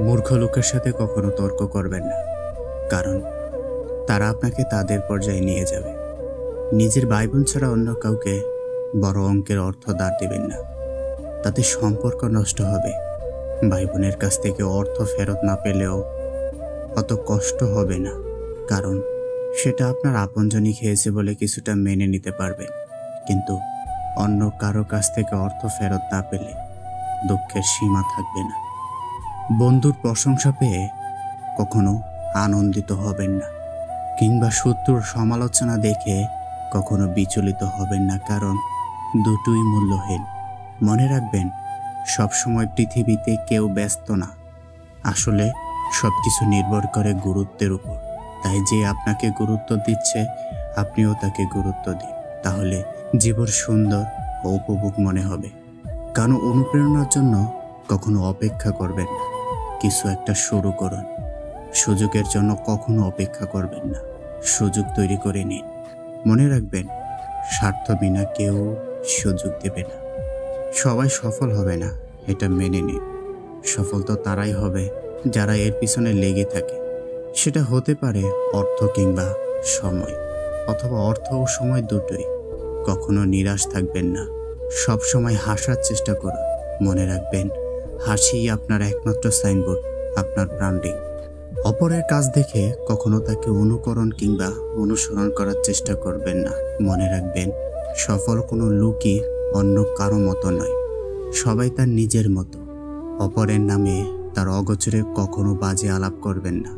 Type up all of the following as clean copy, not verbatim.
মূর্খ লোকের সাথে কখনো তর্ক করবেন না, কারণ তারা আপনাকে তাদের পর্যায়ে নিয়ে যাবে। নিজের ভাই বোন ছাড়া অন্য কাউকে বড় অঙ্কের অর্থ ধার দেবেন না, তাতে সম্পর্ক নষ্ট হবে। ভাই বোনের কাছ থেকে অর্থ ফেরত না পেলেও অত কষ্ট হবে না, কারণ সেটা আপনার আপনজনই খেয়েছে বলে কিছুটা মেনে নিতে পারবেন। কিন্তু অন্য কারো কাছ থেকে অর্থ ফেরত না পেলে দুঃখের সীমা থাকবে না। বন্ধুর প্রশংসা পেয়ে কখনো আনন্দিত হবেন না, কিংবা শত্রুর সমালোচনা দেখে কখনো বিচলিত হবেন না, কারণ দুটোই মূল্যহীন। মনে রাখবেন, সবসময় পৃথিবীতে কেউ ব্যস্ত না। আসলে সবকিছু নির্ভর করে গুরুত্বের উপর। তাই যে আপনাকে গুরুত্ব দিচ্ছে, আপনিও তাকে গুরুত্ব দিন। তাহলে জীবন সুন্দর ও উপভোগ মনে হবে। কারণ অনুপ্রেরণার জন্য কখনো অপেক্ষা করবেন না, কিছু একটা শুরু করুন। সুযোগের জন্য কখনো অপেক্ষা করবেন না, সুযোগ তৈরি করে নিন। মনে রাখবেন, স্বার্থ বিনা কেউ সুযোগ দেবে না। সবাই সফল হবে না, এটা মেনে নিন। সফল তো তারাই হবে যারা এর পিছনে লেগে থাকে। সেটা হতে পারে অর্থ কিংবা সময়, অথবা অর্থ ও সময় দুটোই। কখনো নিরাশ থাকবেন না, সব সময় হাসার চেষ্টা করুন। মনে রাখবেন, হাসিই আপনার একমাত্র সাইনবোর্ড, আপনার ব্র্যান্ডিং। অপরের কাজ দেখে কখনো তাকে অনুকরণ কিংবা অনুসরণ করার চেষ্টা করবেন না। মনে রাখবেন, সফল কোনো লোকই অন্য কারো মতো নয়, সবাই তার নিজের মতো। অপরের নামে তার অগোচরে কখনো বাজে আলাপ করবেন না,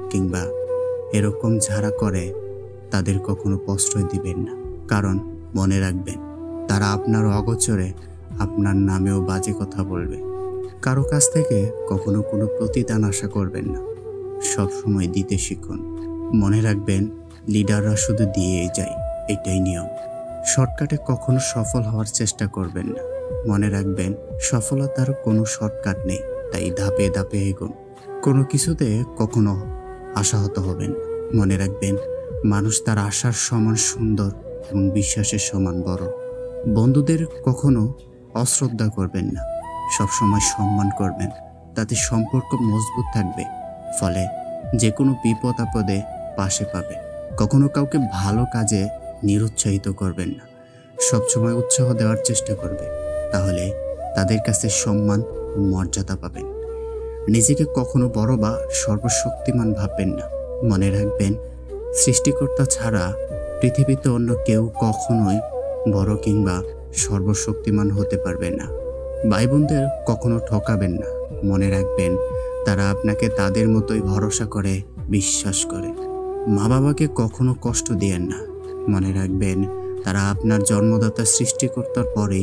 কিংবা এরকম যারা করে তাদের কখনো প্রশ্রয় দিবেন না। কারণ মনে রাখবেন, তারা আপনার অগোচরে আপনার নামেও বাজে কথা বলবে। কারো কাছ থেকে কখনো কোনো প্রতিদান আশা করবেন না, সব সময় দিতে শিখুন। মনে রাখবেন, লিডাররা শুধু দিয়েই যায়, এটাই নিয়ম। শর্টকাটে কখনো সফল হওয়ার চেষ্টা করবেন না। মনে রাখবেন, সফলতার কোনো শর্টকাট নেই, তাই ধাপে ধাপে এগোন। কোনো কিছুতে কখনো আশাহত হবেন না। মনে রাখবেন, মানুষ তার আশার সমান সুন্দর এবং বিশ্বাসের সমান বড়। বন্ধুদের কখনো অশ্রদ্ধা করবেন না, সবসময় সম্মান করবেন, তাতে সম্পর্ক মজবুত থাকবে। ফলে যে কোনো বিপদ আপদে পাশে পাবে। কখনো কাউকে ভালো কাজে নিরুৎসাহিত করবেন না, সবসময় উৎসাহ দেওয়ার চেষ্টা করবে। তাহলে তাদের কাছে সম্মান ও মর্যাদা পাবেন। নিজেকে কখনো বড় বা সর্বশক্তিমান ভাববেন না। মনে রাখবেন, সৃষ্টিকর্তা ছাড়া পৃথিবীতে অন্য কেউ কখনোই বড় কিংবা সর্বশক্তিমান হতে পারবে না। ভাই বোনদের কখনো ঠকাবেন না। মনে রাখবেন, তারা আপনাকে তাদের মতোই ভরসা করে, বিশ্বাস করে। মা বাবাকে কখনো কষ্ট দিয়েন না। মনে রাখবেন, তারা আপনার জন্মদাতা সৃষ্টিকর্তার পরে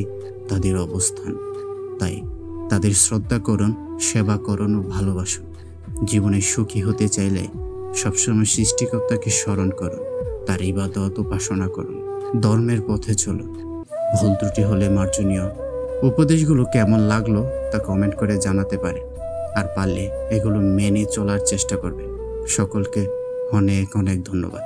তাদের অবস্থান। তাই তাদের শ্রদ্ধা করুন, সেবা করুন ও ভালোবাসুন। জীবনে সুখী হতে চাইলে সবসময় সৃষ্টিকর্তাকে স্মরণ করুন, তার ইবাদত উপাসনা করুন, ধর্মের পথে চলুন। ভুল ত্রুটি হলে মার্জনীয়। উপদেশগুলো কেমন লাগলো তা কমেন্ট করে জানাতে পারেন। আর পারলে এগুলো মেনে চলার চেষ্টা করবেন। সকলকে অনেক অনেক ধন্যবাদ।